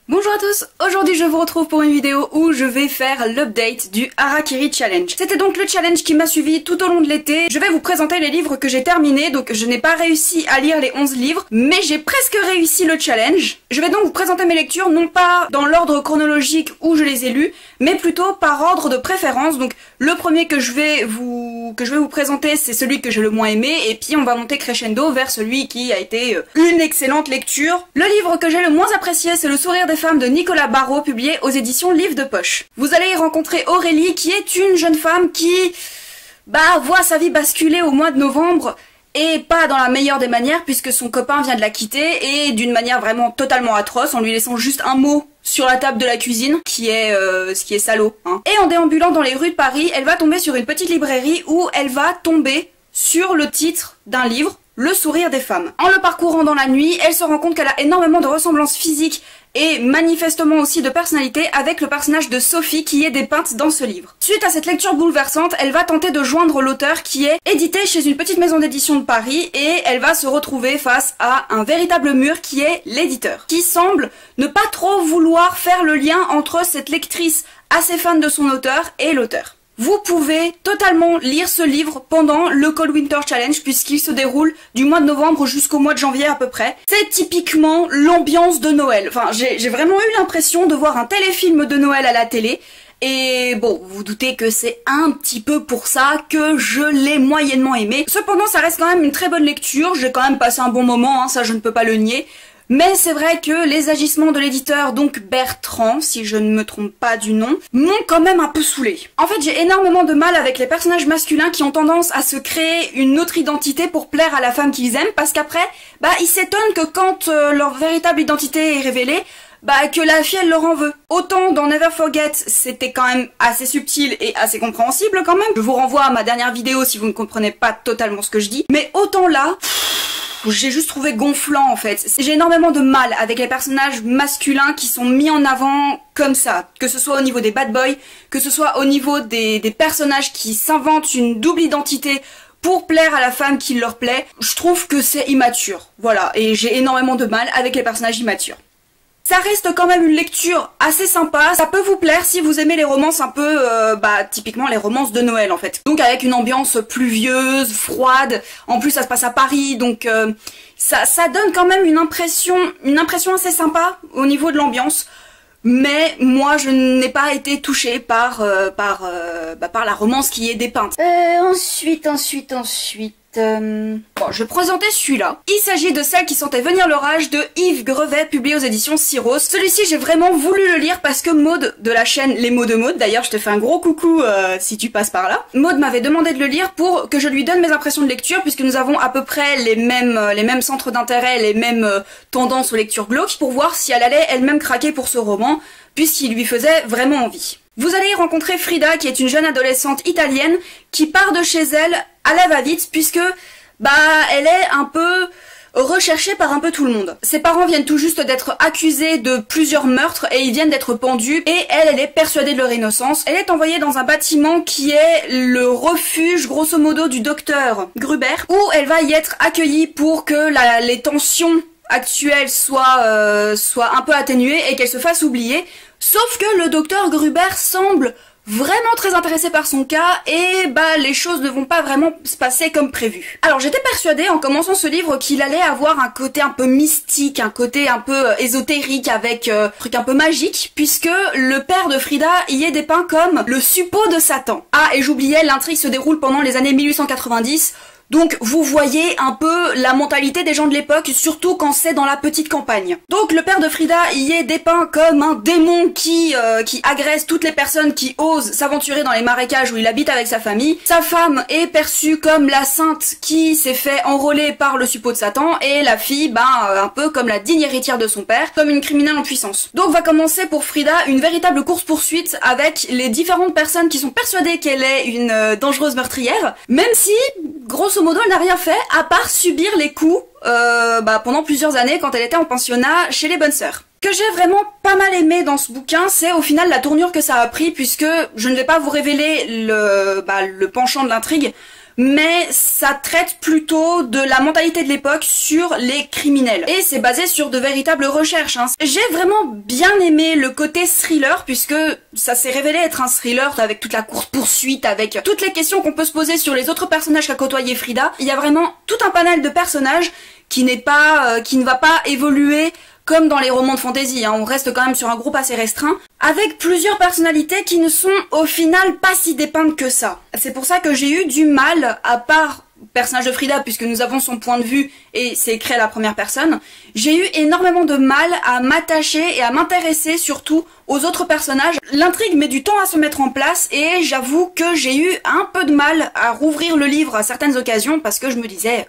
Bonjour à tous, aujourd'hui je vous retrouve pour une vidéo où je vais faire l'update du Harakiri Challenge. C'était donc le challenge qui m'a suivi tout au long de l'été. Je vais vous présenter les livres que j'ai terminés, donc je n'ai pas réussi à lire les 11 livres, mais j'ai presque réussi le challenge. Je vais donc vous présenter mes lectures, non pas dans l'ordre chronologique où je les ai lus, mais plutôt par ordre de préférence. Donc le premier que je vais vous présenter, c'est celui que j'ai le moins aimé, et puis on va monter crescendo vers celui qui a été une excellente lecture. Le livre que j'ai le moins apprécié, c'est Le Sourire des femmes de Nicolas Barrault, publié aux éditions Livre de Poche. Vous allez y rencontrer Aurélie, qui est une jeune femme qui voit sa vie basculer au mois de novembre, et pas dans la meilleure des manières, puisque son copain vient de la quitter, et d'une manière vraiment totalement atroce, en lui laissant juste un mot sur la table de la cuisine, ce qui est salaud, hein. Et en déambulant dans les rues de Paris, elle va tomber sur une petite librairie où elle va tomber sur le titre d'un livre, Le Sourire des femmes. En le parcourant dans la nuit, elle se rend compte qu'elle a énormément de ressemblances physiques et manifestement aussi de personnalité avec le personnage de Sophie qui est dépeinte dans ce livre. Suite à cette lecture bouleversante, elle va tenter de joindre l'auteur qui est édité chez une petite maison d'édition de Paris, et elle va se retrouver face à un véritable mur qui est l'éditeur, qui semble ne pas trop vouloir faire le lien entre cette lectrice assez fan de son auteur et l'auteur. Vous pouvez totalement lire ce livre pendant le Cold Winter Challenge, puisqu'il se déroule du mois de novembre jusqu'au mois de janvier à peu près. C'est typiquement l'ambiance de Noël. Enfin, j'ai vraiment eu l'impression de voir un téléfilm de Noël à la télé. Et bon, vous vous doutez que c'est un petit peu pour ça que je l'ai moyennement aimé. Cependant, ça reste quand même une très bonne lecture. J'ai quand même passé un bon moment, hein, ça je ne peux pas le nier. Mais c'est vrai que les agissements de l'éditeur, donc Bertrand, si je ne me trompe pas du nom, m'ont quand même un peu saoulée. En fait, j'ai énormément de mal avec les personnages masculins qui ont tendance à se créer une autre identité pour plaire à la femme qu'ils aiment, parce qu'après, ils s'étonnent que quand leur véritable identité est révélée, que la fille elle leur en veut. Autant dans Never Forget, c'était quand même assez subtil et assez compréhensible quand même. Je vous renvoie à ma dernière vidéo si vous ne comprenez pas totalement ce que je dis. Mais autant là, j'ai juste trouvé gonflant en fait. J'ai énormément de mal avec les personnages masculins qui sont mis en avant comme ça. Que ce soit au niveau des bad boys, que ce soit au niveau des personnages qui s'inventent une double identité pour plaire à la femme qui leur plaît. Je trouve que c'est immature. Voilà, et j'ai énormément de mal avec les personnages immatures. Ça reste quand même une lecture assez sympa, ça peut vous plaire si vous aimez les romances un peu, typiquement les romances de Noël en fait. Donc avec une ambiance pluvieuse, froide, en plus ça se passe à Paris, donc ça donne quand même une impression assez sympa au niveau de l'ambiance. Mais moi je n'ai pas été touchée par la romance qui est dépeinte. Ensuite... Bon, je vais présenter celui-là. Il s'agit de Celle qui sentait venir l'orage de Yves Grevet, publié aux éditions Syros. Celui-ci, j'ai vraiment voulu le lire parce que Maud, de la chaîne Les Mots de Maud, d'ailleurs je te fais un gros coucou si tu passes par là, Maud m'avait demandé de le lire pour que je lui donne mes impressions de lecture, puisque nous avons à peu près les mêmes centres d'intérêt, les mêmes tendances aux lectures glauques, pour voir si elle allait elle-même craquer pour ce roman, puisqu'il lui faisait vraiment envie. Vous allez y rencontrer Frida, qui est une jeune adolescente italienne qui part de chez elle à la va-vite, puisque elle est un peu recherchée par un peu tout le monde. Ses parents viennent tout juste d'être accusés de plusieurs meurtres et ils viennent d'être pendus, et elle est persuadée de leur innocence. Elle est envoyée dans un bâtiment qui est le refuge grosso modo du docteur Gruber, où elle va y être accueillie pour que les tensions actuelles soient un peu atténuées et qu'elle se fasse oublier. Sauf que le docteur Gruber semble vraiment très intéressé par son cas, et les choses ne vont pas vraiment se passer comme prévu. Alors j'étais persuadée en commençant ce livre qu'il allait avoir un côté un peu mystique, un côté un peu ésotérique, avec un truc un peu magique, puisque le père de Frida y est dépeint comme le suppôt de Satan. Ah, et j'oubliais, l'intrigue se déroule pendant les années 1890, donc vous voyez un peu la mentalité des gens de l'époque, surtout quand c'est dans la petite campagne. Donc le père de Frida y est dépeint comme un démon qui agresse toutes les personnes qui osent s'aventurer dans les marécages où il habite avec sa famille. Sa femme est perçue comme la sainte qui s'est fait enrôler par le suppôt de Satan, et la fille, un peu comme la digne héritière de son père, comme une criminelle en puissance. Donc va commencer pour Frida une véritable course-poursuite avec les différentes personnes qui sont persuadées qu'elle est une dangereuse meurtrière, même si, grosso modo, elle n'a rien fait à part subir les coups pendant plusieurs années quand elle était en pensionnat chez les bonnes sœurs. Ce que j'ai vraiment pas mal aimé dans ce bouquin, c'est au final la tournure que ça a pris, puisque je ne vais pas vous révéler le penchant de l'intrigue, mais ça traite plutôt de la mentalité de l'époque sur les criminels. Et c'est basé sur de véritables recherches, hein. J'ai vraiment bien aimé le côté thriller, puisque ça s'est révélé être un thriller avec toute la course-poursuite, avec toutes les questions qu'on peut se poser sur les autres personnages qu'a côtoyé Frida. Il y a vraiment tout un panel de personnages qui ne va pas évoluer comme dans les romans de fantasy, hein. On reste quand même sur un groupe assez restreint, avec plusieurs personnalités qui ne sont au final pas si dépeintes que ça. C'est pour ça que j'ai eu du mal, à part le personnage de Frida, puisque nous avons son point de vue et c'est écrit à la première personne, j'ai eu énormément de mal à m'attacher et à m'intéresser surtout aux autres personnages. L'intrigue met du temps à se mettre en place et j'avoue que j'ai eu un peu de mal à rouvrir le livre à certaines occasions parce que je me disais...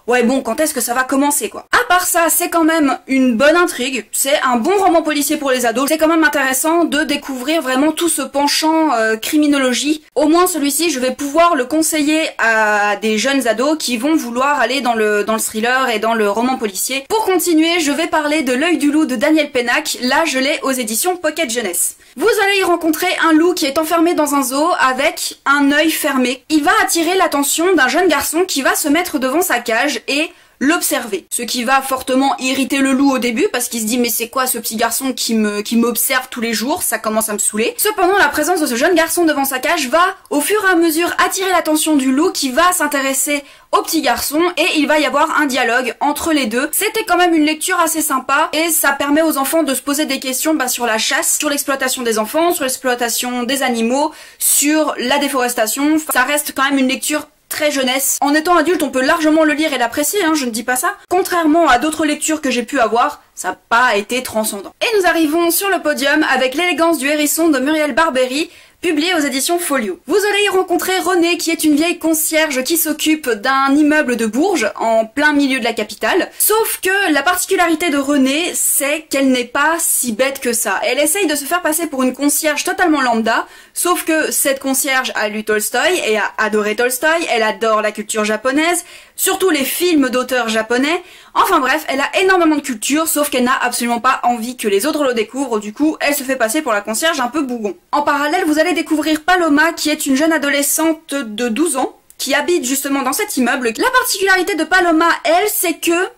ouais bon, quand est-ce que ça va commencer quoi? À part ça, c'est quand même une bonne intrigue, c'est un bon roman policier pour les ados, c'est quand même intéressant de découvrir vraiment tout ce penchant criminologie. Au moins celui-ci, je vais pouvoir le conseiller à des jeunes ados qui vont vouloir aller dans le thriller et dans le roman policier. Pour continuer, je vais parler de L'œil du loup de Daniel Pennac, là je l'ai aux éditions Pocket Jeunesse. Vous allez y rencontrer un loup qui est enfermé dans un zoo avec un œil fermé. Il va attirer l'attention d'un jeune garçon qui va se mettre devant sa cage et l'observer. Ce qui va fortement irriter le loup au début parce qu'il se dit mais c'est quoi ce petit garçon qui m'observe tous les jours, ça commence à me saouler. Cependant la présence de ce jeune garçon devant sa cage va au fur et à mesure attirer l'attention du loup qui va s'intéresser au petit garçon et il va y avoir un dialogue entre les deux. C'était quand même une lecture assez sympa et ça permet aux enfants de se poser des questions sur la chasse, sur l'exploitation des enfants, sur l'exploitation des animaux, sur la déforestation. Ça reste quand même une lecture très jeunesse. En étant adulte, on peut largement le lire et l'apprécier, hein, je ne dis pas ça. Contrairement à d'autres lectures que j'ai pu avoir, ça n'a pas été transcendant. Et nous arrivons sur le podium avec L'élégance du hérisson de Muriel Barbery, publié aux éditions Folio. Vous allez y rencontrer Renée, qui est une vieille concierge qui s'occupe d'un immeuble de Bourges, en plein milieu de la capitale. Sauf que la particularité de Renée, c'est qu'elle n'est pas si bête que ça. Elle essaye de se faire passer pour une concierge totalement lambda, sauf que cette concierge a lu Tolstoï et a adoré Tolstoï, elle adore la culture japonaise, surtout les films d'auteurs japonais. Enfin bref, elle a énormément de culture, sauf qu'elle n'a absolument pas envie que les autres le découvrent, du coup elle se fait passer pour la concierge un peu bougon. En parallèle, vous allez découvrir Paloma, qui est une jeune adolescente de 12 ans, qui habite justement dans cet immeuble. La particularité de Paloma, elle, c'est que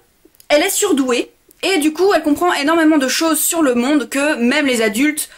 elle est surdouée, et du coup elle comprend énormément de choses sur le monde que même les adultes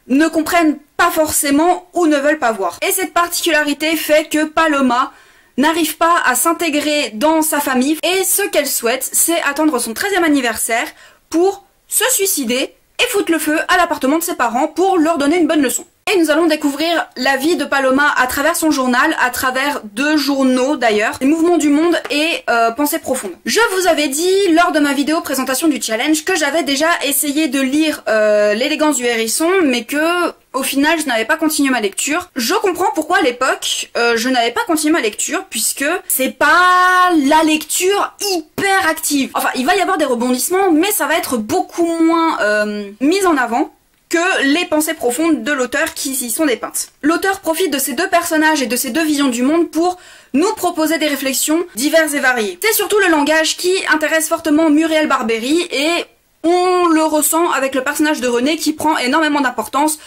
ne comprennent pas forcément ou ne veulent pas voir. Et cette particularité fait que Paloma n'arrive pas à s'intégrer dans sa famille et ce qu'elle souhaite, c'est attendre son 13e anniversaire pour se suicider et foutre le feu à l'appartement de ses parents pour leur donner une bonne leçon. Et nous allons découvrir la vie de Paloma à travers son journal, à travers 2 journaux d'ailleurs, les mouvements du monde et pensées profondes. Je vous avais dit lors de ma vidéo présentation du challenge que j'avais déjà essayé de lire L'élégance du hérisson, mais que au final je n'avais pas continué ma lecture. Je comprends pourquoi à l'époque je n'avais pas continué ma lecture, puisque c'est pas la lecture hyper active. Enfin, il va y avoir des rebondissements, mais ça va être beaucoup moins mis en avant que les pensées profondes de l'auteur qui y sont dépeintes. L'auteur profite de ces 2 personnages et de ces 2 visions du monde pour nous proposer des réflexions diverses et variées. C'est surtout le langage qui intéresse fortement Muriel Barbery et on le ressent avec le personnage de Renée qui prend énormément d'importance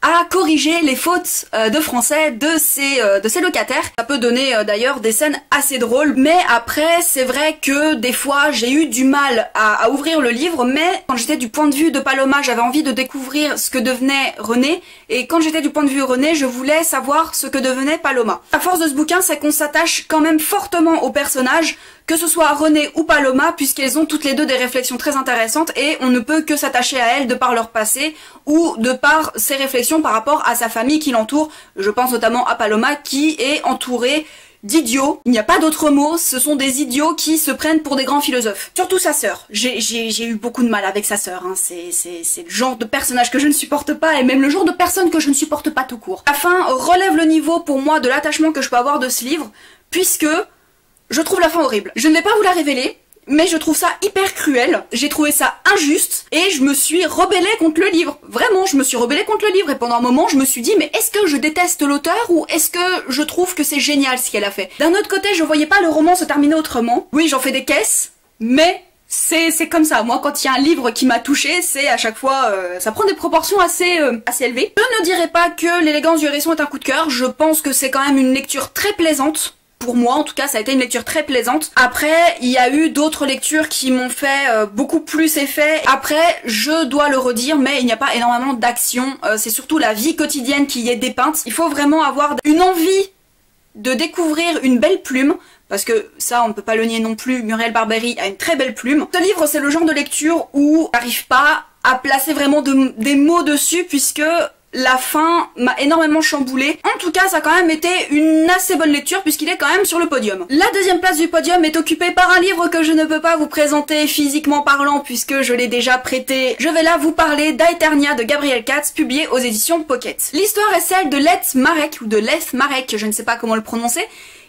à corriger les fautes de français de ses locataires. Ça peut donner d'ailleurs des scènes assez drôles, mais après c'est vrai que des fois j'ai eu du mal à ouvrir le livre, mais quand j'étais du point de vue de Paloma, j'avais envie de découvrir ce que devenait Renée, et quand j'étais du point de vue Renée, je voulais savoir ce que devenait Paloma. La force de ce bouquin, c'est qu'on s'attache quand même fortement aux personnages, que ce soit Renée ou Paloma, puisqu'elles ont toutes les 2 des réflexions très intéressantes et on ne peut que s'attacher à elles de par leur passé ou de par ses réflexions par rapport à sa famille qui l'entoure. Je pense notamment à Paloma qui est entourée d'idiots. Il n'y a pas d'autre mot, ce sont des idiots qui se prennent pour des grands philosophes. Surtout sa sœur. J'ai eu beaucoup de mal avec sa sœur, hein. C'est le genre de personnage que je ne supporte pas et même le genre de personne que je ne supporte pas tout court. La fin relève le niveau pour moi de l'attachement que je peux avoir de ce livre, puisque je trouve la fin horrible. Je ne vais pas vous la révéler, mais je trouve ça hyper cruel, j'ai trouvé ça injuste, et je me suis rebellée contre le livre. Vraiment, je me suis rebellée contre le livre, et pendant un moment, je me suis dit, mais est-ce que je déteste l'auteur, ou est-ce que je trouve que c'est génial ce qu'elle a fait? D'un autre côté, je voyais pas le roman se terminer autrement. Oui, j'en fais des caisses, mais c'est comme ça. Moi, quand il y a un livre qui m'a touchée, c'est à chaque fois, ça prend des proportions assez élevées. Je ne dirais pas que L'élégance du hérisson est un coup de cœur, je pense que c'est quand même une lecture très plaisante. pour moi en tout cas ça a été une lecture très plaisante. Après il y a eu d'autres lectures qui m'ont fait beaucoup plus effet. Après je dois le redire, mais il n'y a pas énormément d'action, c'est surtout la vie quotidienne qui y est dépeinte. Il faut vraiment avoir une envie de découvrir une belle plume, parce que ça on ne peut pas le nier non plus, Muriel Barbery a une très belle plume. Ce livre c'est le genre de lecture où j'arrive pas à placer vraiment des mots dessus, puisque la fin m'a énormément chamboulée. En tout cas, ça a quand même été une assez bonne lecture puisqu'il est quand même sur le podium. La deuxième place du podium est occupée par un livre que je ne peux pas vous présenter physiquement parlant puisque je l'ai déjà prêté. Je vais là vous parler d'Aeternia de Gabriel Katz, publié aux éditions Pocket. L'histoire est celle de Leth Marek, ou de Leth Marek, je ne sais pas comment le prononcer,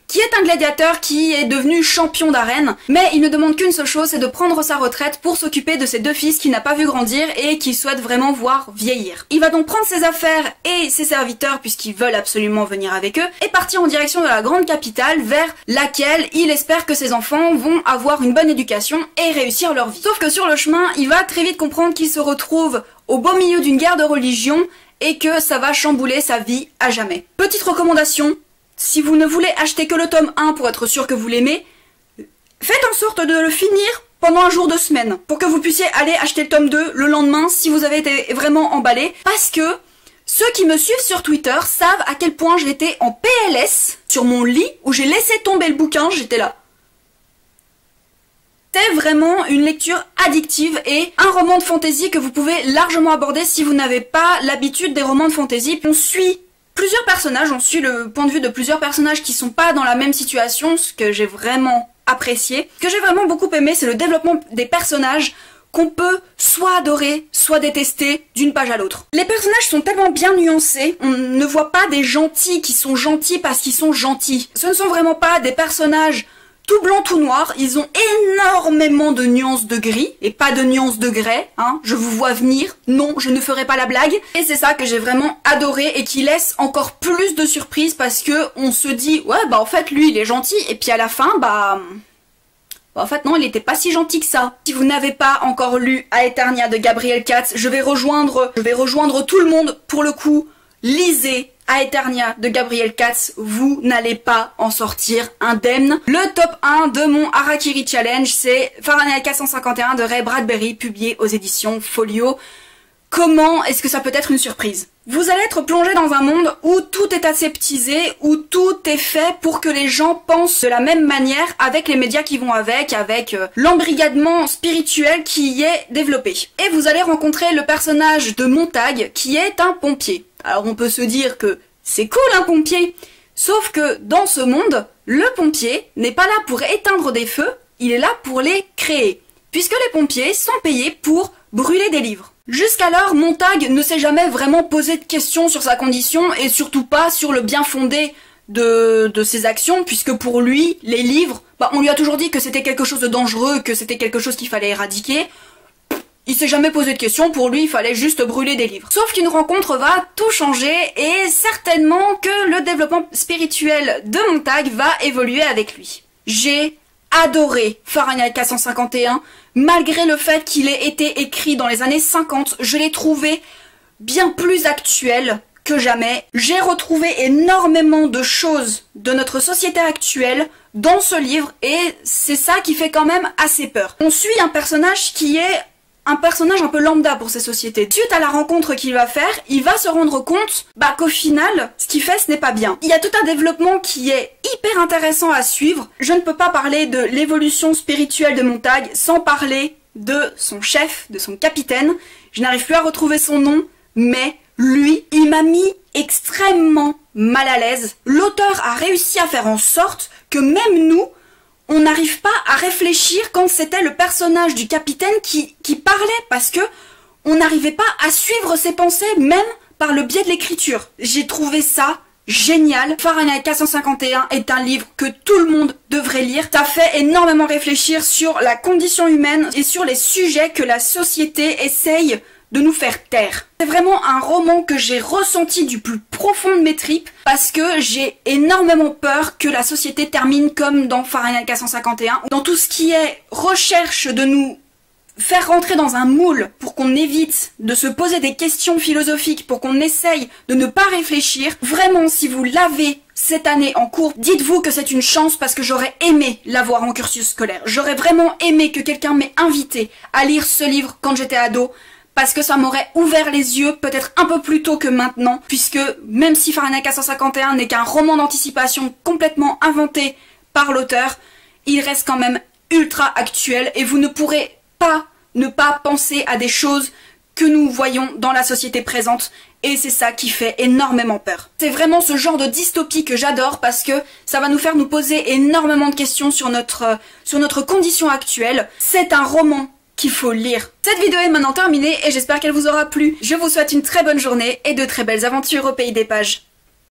qui est un gladiateur qui est devenu champion d'arène, mais il ne demande qu'une seule chose, c'est de prendre sa retraite pour s'occuper de ses deux fils qu'il n'a pas vu grandir et qu'il souhaite vraiment voir vieillir. Il va donc prendre ses affaires et ses serviteurs, puisqu'ils veulent absolument venir avec eux, et partir en direction de la grande capitale vers laquelle il espère que ses enfants vont avoir une bonne éducation et réussir leur vie. Sauf que sur le chemin, il va très vite comprendre qu'il se retrouve au beau milieu d'une guerre de religion et que ça va chambouler sa vie à jamais. Petite recommandation, si vous ne voulez acheter que le tome 1 pour être sûr que vous l'aimez, faites en sorte de le finir pendant un jour de semaine, pour que vous puissiez aller acheter le tome 2 le lendemain si vous avez été vraiment emballé, parce que ceux qui me suivent sur Twitter savent à quel point j'étais en PLS sur mon lit, où j'ai laissé tomber le bouquin, j'étais là. C'est vraiment une lecture addictive et un roman de fantasy que vous pouvez largement aborder si vous n'avez pas l'habitude des romans de fantasy. On suit plusieurs personnages, on suit le point de vue de plusieurs personnages qui sont pas dans la même situation, ce que j'ai vraiment apprécié. Ce que j'ai vraiment beaucoup aimé, c'est le développement des personnages qu'on peut soit adorer, soit détester d'une page à l'autre. Les personnages sont tellement bien nuancés, on ne voit pas des gentils qui sont gentils parce qu'ils sont gentils. Ce ne sont vraiment pas des personnages tout blanc, tout noir, ils ont énormément de nuances de gris, et pas de nuances de grès, hein, je vous vois venir, non, je ne ferai pas la blague, et c'est ça que j'ai vraiment adoré, et qui laisse encore plus de surprises, parce que on se dit, ouais, bah en fait, lui, il est gentil, et puis à la fin, en fait, non, il était pas si gentil que ça. Si vous n'avez pas encore lu Aeternia de Gabriel Katz, je vais rejoindre tout le monde, pour le coup, lisez Aeternia de Gabriel Katz, vous n'allez pas en sortir indemne. Le top 1 de mon Harakiri Challenge, c'est Fahrenheit 451 de Ray Bradbury, publié aux éditions Folio. Comment est-ce que ça peut être une surprise? Vous allez être plongé dans un monde où tout est aseptisé, où tout est fait pour que les gens pensent de la même manière, avec les médias qui vont avec l'embrigadement spirituel qui y est développé. Et vous allez rencontrer le personnage de Montag, qui est un pompier. Alors on peut se dire que c'est cool un pompier, sauf que dans ce monde, le pompier n'est pas là pour éteindre des feux, il est là pour les créer, puisque les pompiers sont payés pour brûler des livres. Jusqu'alors, Montag ne s'est jamais vraiment posé de questions sur sa condition, et surtout pas sur le bien fondé de ses actions, puisque pour lui, les livres, on lui a toujours dit que c'était quelque chose de dangereux, que c'était quelque chose qu'il fallait éradiquer. Il s'est jamais posé de questions, pour lui il fallait juste brûler des livres. Sauf qu'une rencontre va tout changer, et certainement que le développement spirituel de Montag va évoluer avec lui. J'ai adoré Fahrenheit 451, malgré le fait qu'il ait été écrit dans les années 50, je l'ai trouvé bien plus actuel que jamais. J'ai retrouvé énormément de choses de notre société actuelle dans ce livre, et c'est ça qui fait quand même assez peur. On suit un personnage qui est un personnage un peu lambda pour ces sociétés. Suite à la rencontre qu'il va faire, il va se rendre compte qu'au final, ce qu'il fait, ce n'est pas bien. Il y a tout un développement qui est hyper intéressant à suivre. Je ne peux pas parler de l'évolution spirituelle de Montag sans parler de son chef, de son capitaine. Je n'arrive plus à retrouver son nom, mais lui, il m'a mis extrêmement mal à l'aise. L'auteur a réussi à faire en sorte que même nous, on n'arrive pas à réfléchir quand c'était le personnage du capitaine qui parlait, parce que on n'arrivait pas à suivre ses pensées, même par le biais de l'écriture. J'ai trouvé ça génial. Fahrenheit 451 est un livre que tout le monde devrait lire. Ça fait énormément réfléchir sur la condition humaine et sur les sujets que la société essaye de nous faire taire. C'est vraiment un roman que j'ai ressenti du plus profond de mes tripes, parce que j'ai énormément peur que la société termine comme dans Fahrenheit 451, dans tout ce qui est recherche de nous faire rentrer dans un moule pour qu'on évite de se poser des questions philosophiques, pour qu'on essaye de ne pas réfléchir. Vraiment, si vous l'avez cette année en cours, dites-vous que c'est une chance parce que j'aurais aimé l'avoir en cursus scolaire. J'aurais vraiment aimé que quelqu'un m'ait invité à lire ce livre quand j'étais ado, parce que ça m'aurait ouvert les yeux peut-être un peu plus tôt que maintenant, puisque même si Fahrenheit 451 n'est qu'un roman d'anticipation complètement inventé par l'auteur, il reste quand même ultra actuel et vous ne pourrez pas ne pas penser à des choses que nous voyons dans la société présente, et c'est ça qui fait énormément peur. C'est vraiment ce genre de dystopie que j'adore parce que ça va nous faire nous poser énormément de questions sur notre condition actuelle. C'est un roman qu'il faut lire. Cette vidéo est maintenant terminée et j'espère qu'elle vous aura plu. Je vous souhaite une très bonne journée et de très belles aventures au pays des pages.